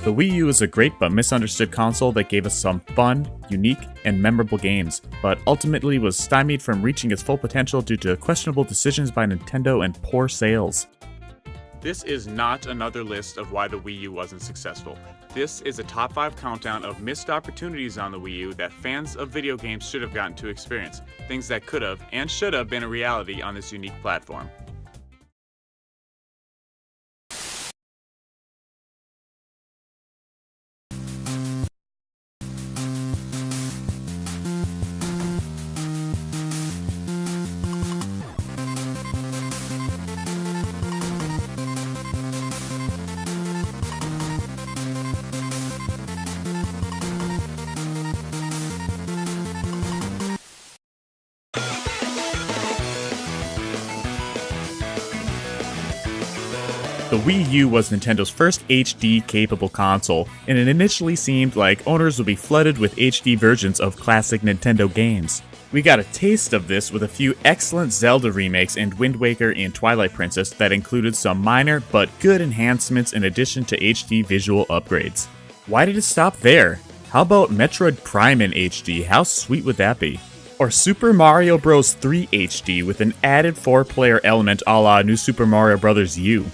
The Wii U is a great but misunderstood console that gave us some fun, unique, and memorable games, but ultimately was stymied from reaching its full potential due to questionable decisions by Nintendo and poor sales. This is not another list of why the Wii U wasn't successful. This is a top 5 countdown of missed opportunities on the Wii U that fans of video games should have gotten to experience, things that could have and should have been a reality on this unique platform. The Wii U was Nintendo's first HD-capable console, and it initially seemed like owners would be flooded with HD versions of classic Nintendo games. We got a taste of this with a few excellent Zelda remakes and Wind Waker and Twilight Princess that included some minor but good enhancements in addition to HD visual upgrades. Why did it stop there? How about Metroid Prime in HD? How sweet would that be? Or Super Mario Bros. 3 HD with an added 4-player element a la New Super Mario Bros. U.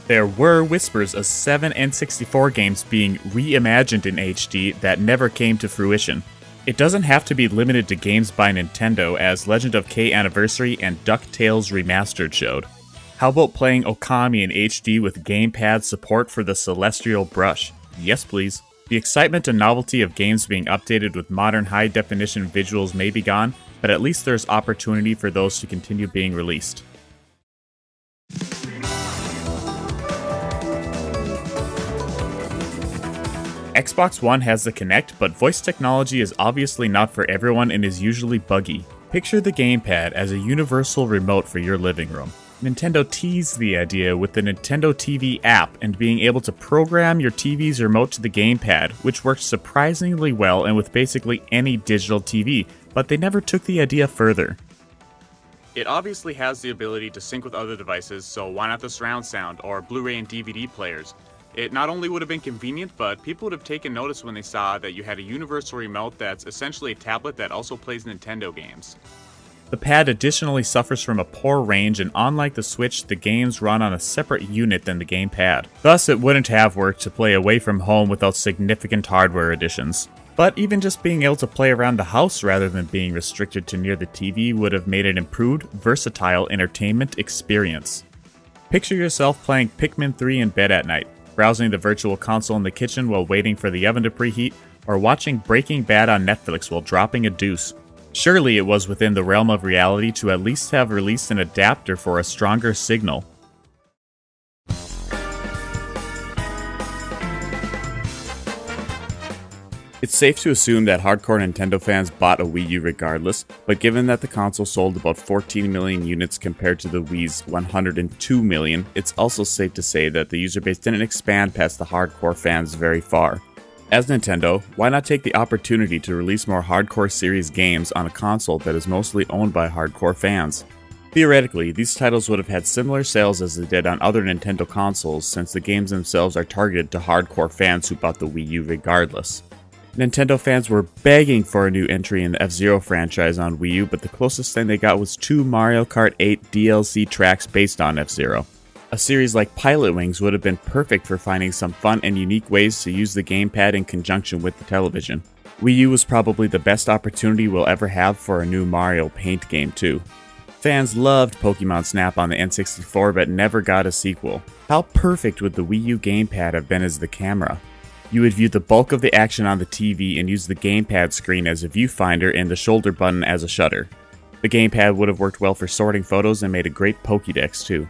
There were whispers of 7 N64 games being reimagined in HD that never came to fruition. It doesn't have to be limited to games by Nintendo, as Legend of K Anniversary and DuckTales Remastered showed. How about playing Okami in HD with gamepad support for the Celestial Brush? Yes please. The excitement and novelty of games being updated with modern high-definition visuals may be gone, but at least there's opportunity for those to continue being released. Xbox One has the Kinect, but voice technology is obviously not for everyone and is usually buggy. Picture the gamepad as a universal remote for your living room. Nintendo teased the idea with the Nintendo TV app and being able to program your TV's remote to the gamepad, which worked surprisingly well and with basically any digital TV, but they never took the idea further. It obviously has the ability to sync with other devices, so why not the surround sound or Blu-ray and DVD players? It not only would have been convenient, but people would have taken notice when they saw that you had a universal remote that's essentially a tablet that also plays Nintendo games. The pad additionally suffers from a poor range, and unlike the Switch, the games run on a separate unit than the gamepad. Thus, it wouldn't have worked to play away from home without significant hardware additions. But even just being able to play around the house rather than being restricted to near the TV would have made an improved, versatile entertainment experience. Picture yourself playing Pikmin 3 in bed at night, browsing the virtual console in the kitchen while waiting for the oven to preheat, or watching Breaking Bad on Netflix while dropping a deuce. Surely it was within the realm of reality to at least have released an adapter for a stronger signal. It's safe to assume that hardcore Nintendo fans bought a Wii U regardless, but given that the console sold about 14 million units compared to the Wii's 102 million, it's also safe to say that the user base didn't expand past the hardcore fans very far. As Nintendo, why not take the opportunity to release more hardcore series games on a console that is mostly owned by hardcore fans? Theoretically, these titles would have had similar sales as they did on other Nintendo consoles, since the games themselves are targeted to hardcore fans who bought the Wii U regardless. Nintendo fans were begging for a new entry in the F-Zero franchise on Wii U, but the closest thing they got was 2 Mario Kart 8 DLC tracks based on F-Zero. A series like Pilot Wings would have been perfect for finding some fun and unique ways to use the gamepad in conjunction with the television. Wii U was probably the best opportunity we'll ever have for a new Mario Paint game too. Fans loved Pokemon Snap on the N64 but never got a sequel. How perfect would the Wii U gamepad have been as the camera? You would view the bulk of the action on the TV and use the gamepad screen as a viewfinder and the shoulder button as a shutter. The gamepad would have worked well for sorting photos and made a great Pokédex too.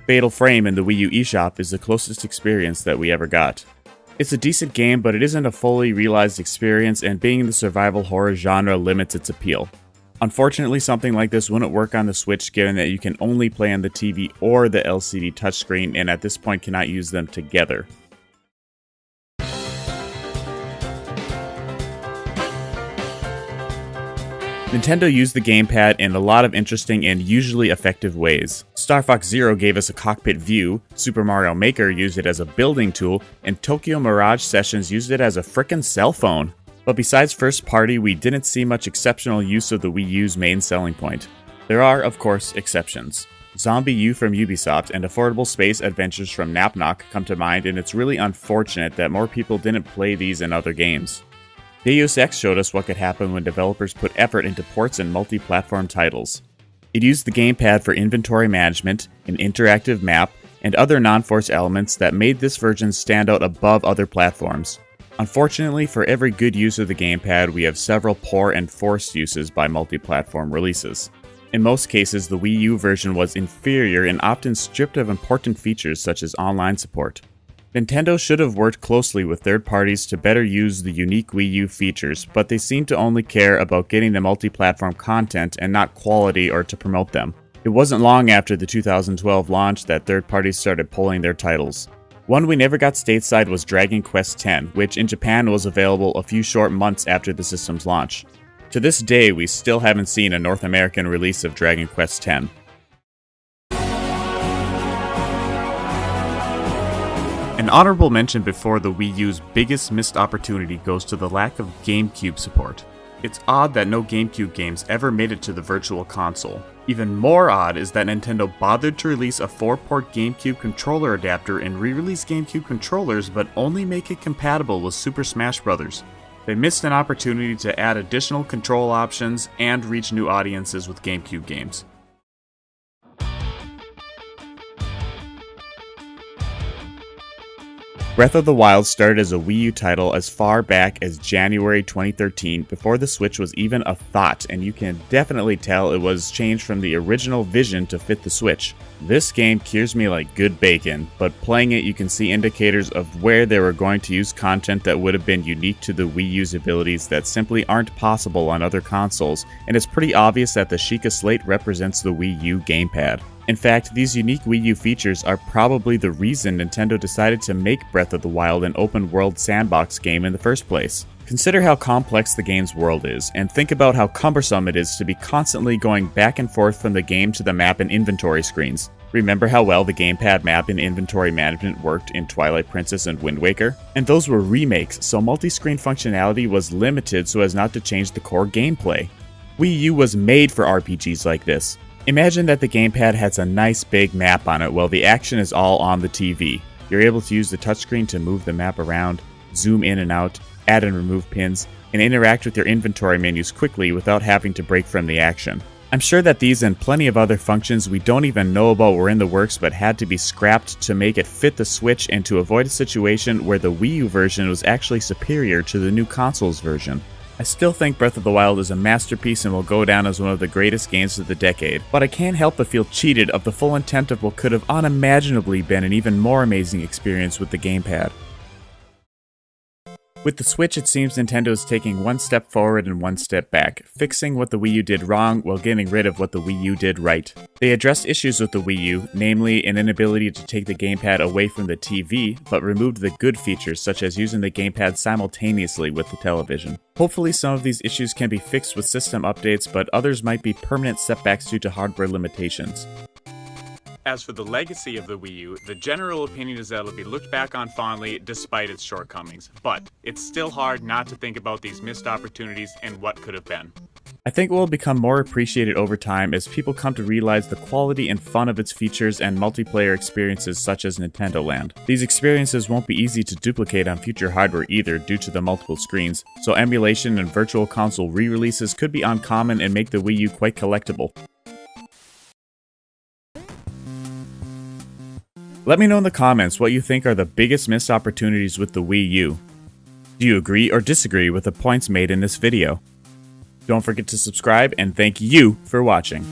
Fatal Frame in the Wii U eShop is the closest experience that we ever got. It's a decent game, but it isn't a fully realized experience, and being in the survival horror genre limits its appeal. Unfortunately, something like this wouldn't work on the Switch given that you can only play on the TV or the LCD touchscreen, and at this point cannot use them together. Nintendo used the gamepad in a lot of interesting and usually effective ways. Star Fox Zero gave us a cockpit view, Super Mario Maker used it as a building tool, and Tokyo Mirage Sessions used it as a frickin' cell phone. But besides first party, we didn't see much exceptional use of the Wii U's main selling point. There are, of course, exceptions. Zombie U from Ubisoft and Affordable Space Adventures from Napnock come to mind, and it's really unfortunate that more people didn't play these in other games. Deus Ex showed us what could happen when developers put effort into ports and multi-platform titles. It used the gamepad for inventory management, an interactive map, and other non-force elements that made this version stand out above other platforms. Unfortunately, for every good use of the gamepad, we have several poor and forced uses by multi-platform releases. In most cases, the Wii U version was inferior and often stripped of important features such as online support. Nintendo should have worked closely with third parties to better use the unique Wii U features, but they seem to only care about getting the multi-platform content and not quality or to promote them. It wasn't long after the 2012 launch that third parties started pulling their titles. One we never got stateside was Dragon Quest X, which in Japan was available a few short months after the system's launch. To this day, we still haven't seen a North American release of Dragon Quest X. An honorable mention before the Wii U's biggest missed opportunity goes to the lack of GameCube support. It's odd that no GameCube games ever made it to the Virtual Console. Even more odd is that Nintendo bothered to release a 4-port GameCube controller adapter and re-release GameCube controllers, but only make it compatible with Super Smash Bros. They missed an opportunity to add additional control options and reach new audiences with GameCube games. Breath of the Wild started as a Wii U title as far back as January 2013, before the Switch was even a thought, and you can definitely tell it was changed from the original vision to fit the Switch. This game cures me like good bacon, but playing it you can see indicators of where they were going to use content that would have been unique to the Wii U's abilities that simply aren't possible on other consoles, and it's pretty obvious that the Sheikah Slate represents the Wii U gamepad. In fact, these unique Wii U features are probably the reason Nintendo decided to make Breath of the Wild an open-world sandbox game in the first place. Consider how complex the game's world is, and think about how cumbersome it is to be constantly going back and forth from the game to the map and inventory screens. Remember how well the gamepad map and inventory management worked in Twilight Princess and Wind Waker? And those were remakes, so multi-screen functionality was limited so as not to change the core gameplay. Wii U was made for RPGs like this. Imagine that the gamepad has a nice big map on it while the action is all on the TV. You're able to use the touchscreen to move the map around, zoom in and out, add and remove pins, and interact with your inventory menus quickly without having to break from the action. I'm sure that these and plenty of other functions we don't even know about were in the works but had to be scrapped to make it fit the Switch and to avoid a situation where the Wii U version was actually superior to the new console's version. I still think Breath of the Wild is a masterpiece and will go down as one of the greatest games of the decade, but I can't help but feel cheated of the full intent of what could have unimaginably been an even more amazing experience with the gamepad. With the Switch, it seems Nintendo is taking one step forward and one step back, fixing what the Wii U did wrong while getting rid of what the Wii U did right. They addressed issues with the Wii U, namely an inability to take the gamepad away from the TV, but removed the good features such as using the gamepad simultaneously with the television. Hopefully some of these issues can be fixed with system updates, but others might be permanent setbacks due to hardware limitations. As for the legacy of the Wii U, the general opinion is that it'll be looked back on fondly despite its shortcomings. But it's still hard not to think about these missed opportunities and what could have been. I think it will become more appreciated over time as people come to realize the quality and fun of its features and multiplayer experiences such as Nintendo Land. These experiences won't be easy to duplicate on future hardware either due to the multiple screens, so emulation and virtual console re-releases could be uncommon and make the Wii U quite collectible. Let me know in the comments what you think are the biggest missed opportunities with the Wii U. Do you agree or disagree with the points made in this video? Don't forget to subscribe, and thank you for watching.